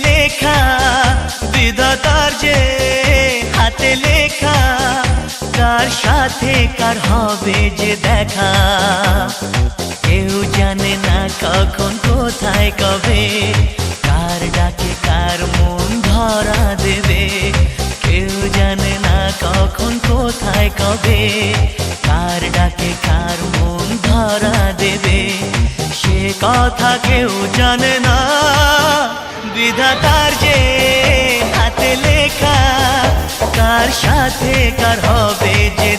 লেখা, বিধাতার যে হাতে লেখা, কার সাথে কার হবে যে দেখা। কেউ জানে না কখন কোথায় কবে, কার ডাকে কার মন ধরা দেবে। কেউ জানে না কখন কোথায় কবে, কার ডাকে কার মন ধরা দেবে। সে কথা কেউ জানে না, বিধাতার যে হাতে লেখা, কার সাথে কার হবে যে